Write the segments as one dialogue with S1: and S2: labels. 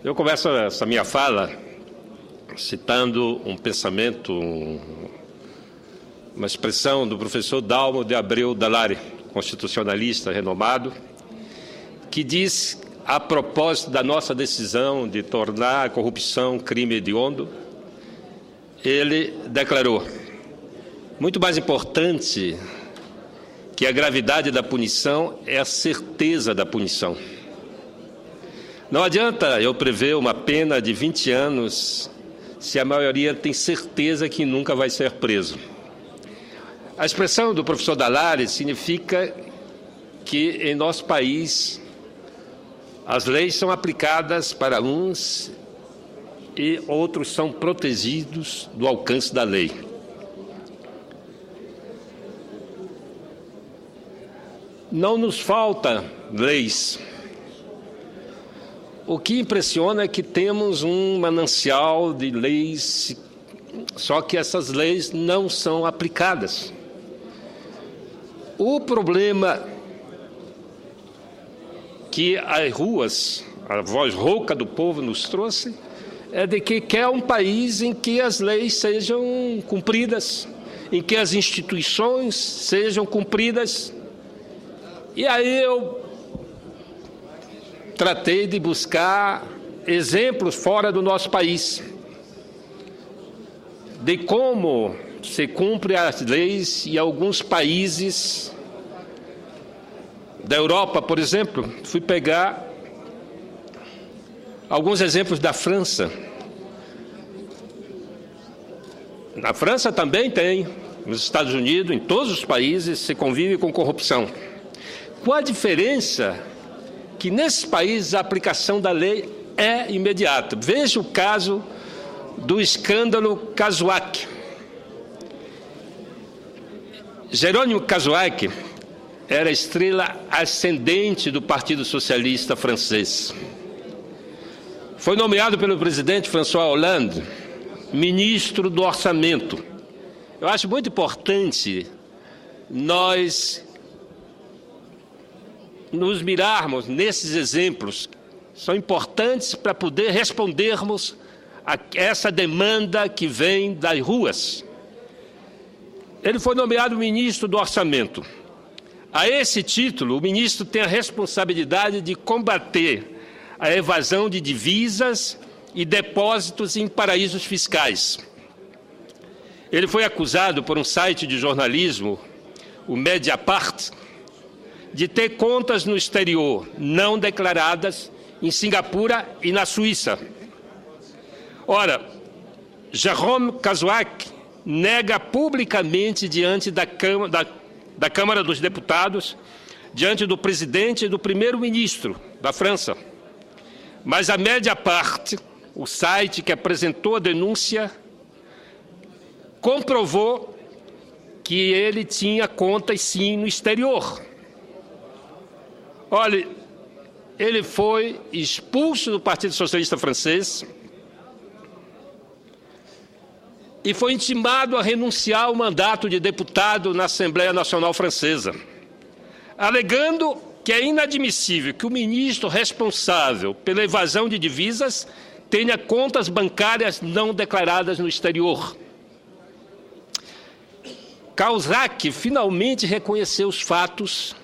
S1: Eu começo essa minha fala citando um pensamento, uma expressão do professor Dalmo de Abreu Dalari, constitucionalista renomado, que diz, a propósito da nossa decisão de tornar a corrupção crime hediondo, ele declarou: muito mais importante que a gravidade da punição é a certeza da punição. Não adianta eu prever uma pena de 20 anos se a maioria tem certeza que nunca vai ser preso. A expressão do professor Dalari significa que em nosso país as leis são aplicadas para uns e outros são protegidos do alcance da lei. Não nos falta leis. O que impressiona é que temos um manancial de leis, só que essas leis não são aplicadas. O problema que as ruas, a voz rouca do povo nos trouxe, é de que quer um país em que as leis sejam cumpridas, em que as instituições sejam cumpridas. E aí eu tratei de buscar exemplos fora do nosso país, de como se cumpre as leis em alguns países da Europa, por exemplo. Fui pegar alguns exemplos da França. Na França também tem, nos Estados Unidos, em todos os países, se convive com corrupção. Qual a diferença? Que nesses países a aplicação da lei é imediata. Veja o caso do escândalo Cahuzac. Jerônimo Cahuzac era a estrela ascendente do Partido Socialista francês. Foi nomeado pelo presidente François Hollande ministro do Orçamento. Eu acho muito importante nós nos mirarmos nesses exemplos, são importantes para poder respondermos a essa demanda que vem das ruas. Ele foi nomeado ministro do Orçamento. A esse título, o ministro tem a responsabilidade de combater a evasão de divisas e depósitos em paraísos fiscais. Ele foi acusado por um site de jornalismo, o Mediapart, de ter contas no exterior não declaradas em Singapura e na Suíça. Ora, Jérôme Cahuzac nega publicamente diante da Câmara dos Deputados, diante do presidente e do primeiro-ministro da França. Mas a Mediapart, o site que apresentou a denúncia, comprovou que ele tinha contas sim no exterior. Olha, ele foi expulso do Partido Socialista francês e foi intimado a renunciar ao mandato de deputado na Assembleia Nacional Francesa, alegando que é inadmissível que o ministro responsável pela evasão de divisas tenha contas bancárias não declaradas no exterior. Cahuzac finalmente reconheceu os fatos,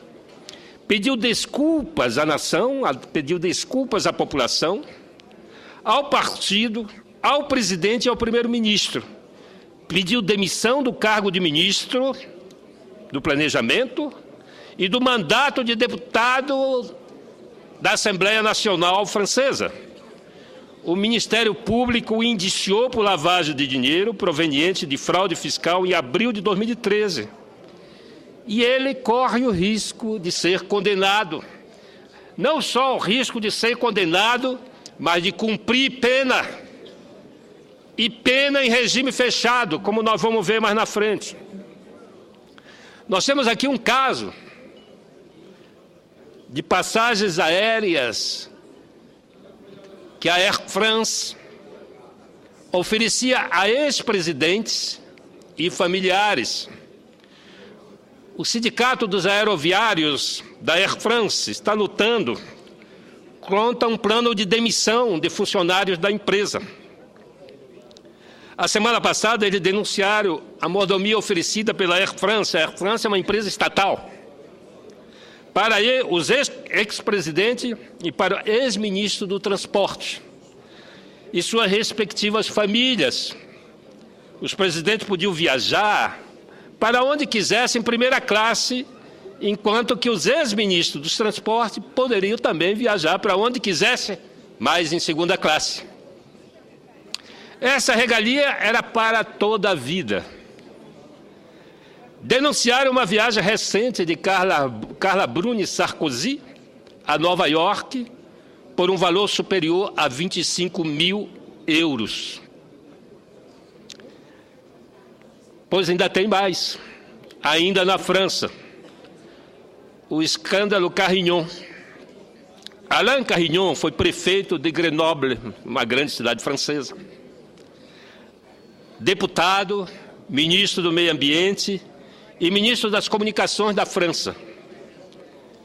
S1: pediu desculpas à nação, pediu desculpas à população, ao partido, ao presidente e ao primeiro-ministro. Pediu demissão do cargo de ministro do Planejamento e do mandato de deputado da Assembleia Nacional Francesa. O Ministério Público o indiciou por lavagem de dinheiro proveniente de fraude fiscal em abril de 2013. E ele corre o risco de ser condenado. Não só o risco de ser condenado, mas de cumprir pena. E pena em regime fechado, como nós vamos ver mais na frente. Nós temos aqui um caso de passagens aéreas que a Air France oferecia a ex-presidentes e familiares. O Sindicato dos Aeroviários da Air France está lutando contra um plano de demissão de funcionários da empresa. A semana passada, eles denunciaram a mordomia oferecida pela Air France. A Air France é uma empresa estatal. Para os ex-presidentes e para o ex-ministro do Transporte e suas respectivas famílias. Os presidentes podiam viajar para onde quisessem em primeira classe, enquanto que os ex-ministros do Transporte poderiam também viajar para onde quisessem, mas em segunda classe. Essa regalia era para toda a vida. Denunciaram uma viagem recente de Carla Bruni Sarkozy a Nova York por um valor superior a 25 mil euros. Pois ainda tem mais. Ainda na França, o escândalo Carignan. Alain Carignan foi prefeito de Grenoble, uma grande cidade francesa. Deputado, ministro do Meio Ambiente e ministro das Comunicações da França.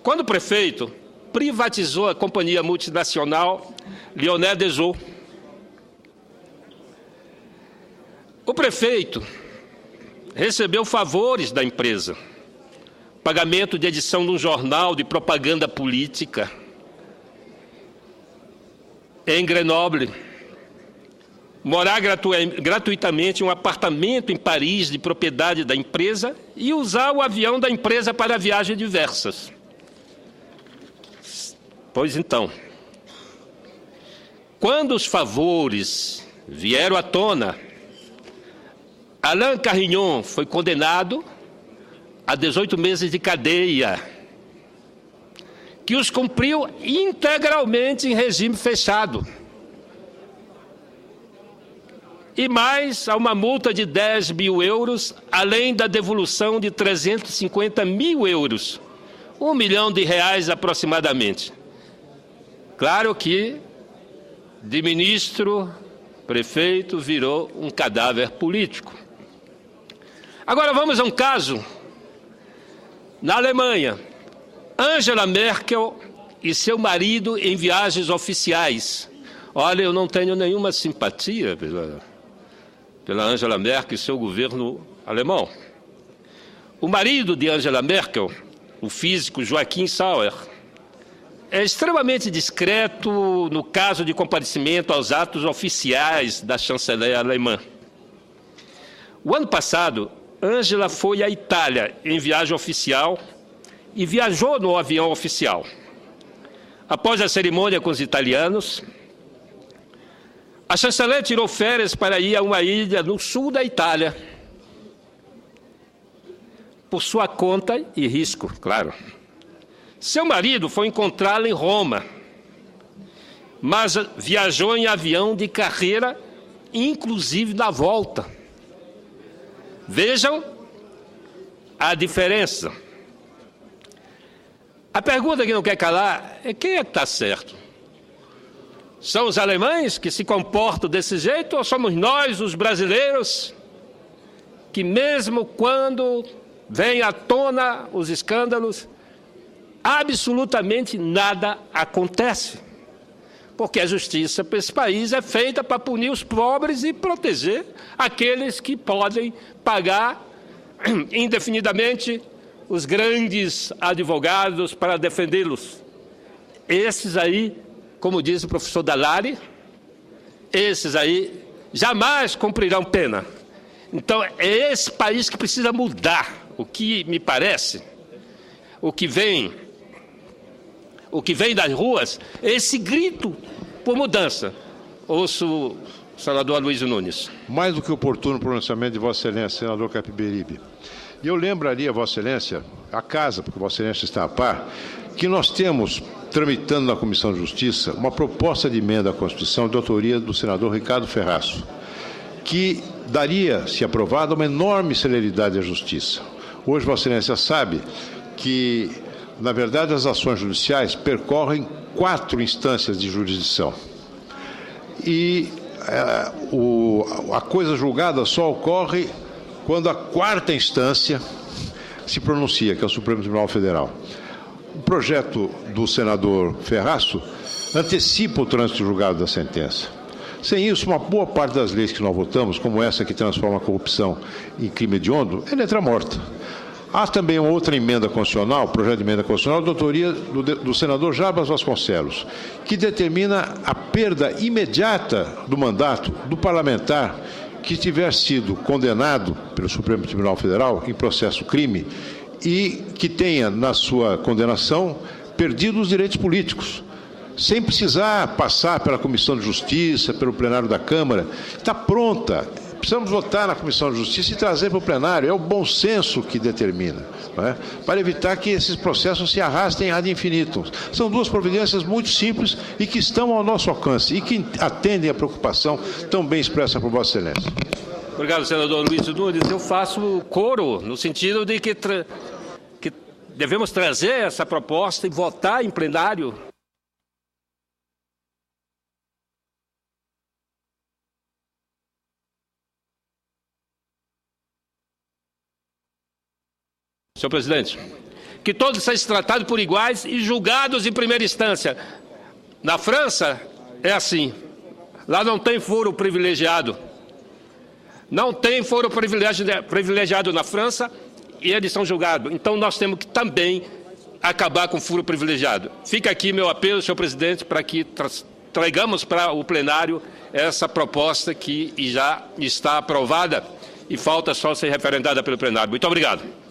S1: Quando prefeito, privatizou a companhia multinacional Lyonnais des Eaux. O prefeito recebeu favores da empresa, pagamento de edição de um jornal de propaganda política em Grenoble, morar gratuitamente em um apartamento em Paris de propriedade da empresa e usar o avião da empresa para viagens diversas. Pois então, quando os favores vieram à tona, Alain Carignan foi condenado a 18 meses de cadeia, que os cumpriu integralmente em regime fechado. E mais a uma multa de 10 mil euros, além da devolução de 350 mil euros, R$1 milhão aproximadamente. Claro que de ministro, prefeito, virou um cadáver político. Agora vamos a um caso na Alemanha. Angela Merkel e seu marido em viagens oficiais. Olha, eu não tenho nenhuma simpatia pela Angela Merkel e seu governo alemão. O marido de Angela Merkel, o físico Joachim Sauer, é extremamente discreto no caso de comparecimento aos atos oficiais da chanceler alemã. O ano passado, Angela foi à Itália em viagem oficial e viajou no avião oficial. Após a cerimônia com os italianos, a chanceler tirou férias para ir a uma ilha no sul da Itália, por sua conta e risco, claro. Seu marido foi encontrá-la em Roma, mas viajou em avião de carreira, inclusive na volta. Vejam a diferença. A pergunta que não quer calar é quem é que está certo? São os alemães que se comportam desse jeito ou somos nós, os brasileiros, que mesmo quando vem à tona os escândalos, absolutamente nada acontece? Porque a justiça para esse país é feita para punir os pobres e proteger aqueles que podem pagar indefinidamente os grandes advogados para defendê-los. Esses aí, como diz o professor Dallari, esses aí jamais cumprirão pena. Então, é esse país que precisa mudar. O que me parece, o que vem das ruas, é esse grito por mudança. Ouço o senador Aloysio Nunes.
S2: Mais do que oportuno pronunciamento de Vossa Excelência, senador Capiberibe. E eu lembraria a Vossa Excelência, a casa, porque Vossa Excelência está a par, que nós temos, tramitando na Comissão de Justiça, uma proposta de emenda à Constituição de autoria do senador Ricardo Ferraço, que daria, se aprovada, uma enorme celeridade à Justiça. Hoje, Vossa Excelência sabe que, na verdade, as ações judiciais percorrem 4 instâncias de jurisdição. E a coisa julgada só ocorre quando a 4ª instância se pronuncia, que é o Supremo Tribunal Federal. O projeto do senador Ferraço antecipa o trânsito julgado da sentença. Sem isso, uma boa parte das leis que nós votamos, como essa que transforma a corrupção em crime hediondo, é letra morta. Há também uma outra emenda constitucional, projeto de emenda constitucional, de autoria do senador Jarbas Vasconcelos, que determina a perda imediata do mandato do parlamentar que tiver sido condenado pelo Supremo Tribunal Federal em processo crime e que tenha, na sua condenação, perdido os direitos políticos, sem precisar passar pela Comissão de Justiça, pelo plenário da Câmara. Está pronta. Precisamos votar na Comissão de Justiça e trazer para o plenário. É o bom senso que determina, não é? Para evitar que esses processos se arrastem ad infinitum. São duas providências muito simples e que estão ao nosso alcance e que atendem à preocupação tão bem expressa por Vossa Excelência.
S1: Obrigado, senador Luiz Nunes. Eu faço coro no sentido de que devemos trazer essa proposta e votar em plenário. Senhor presidente, que todos sejam tratados por iguais e julgados em primeira instância. Na França é assim. Lá não tem foro privilegiado. Não tem foro privilegiado na França e eles são julgados. Então nós temos que também acabar com o foro privilegiado. Fica aqui meu apelo, senhor presidente, para que tragamos para o plenário essa proposta que já está aprovada e falta só ser referendada pelo plenário. Muito obrigado.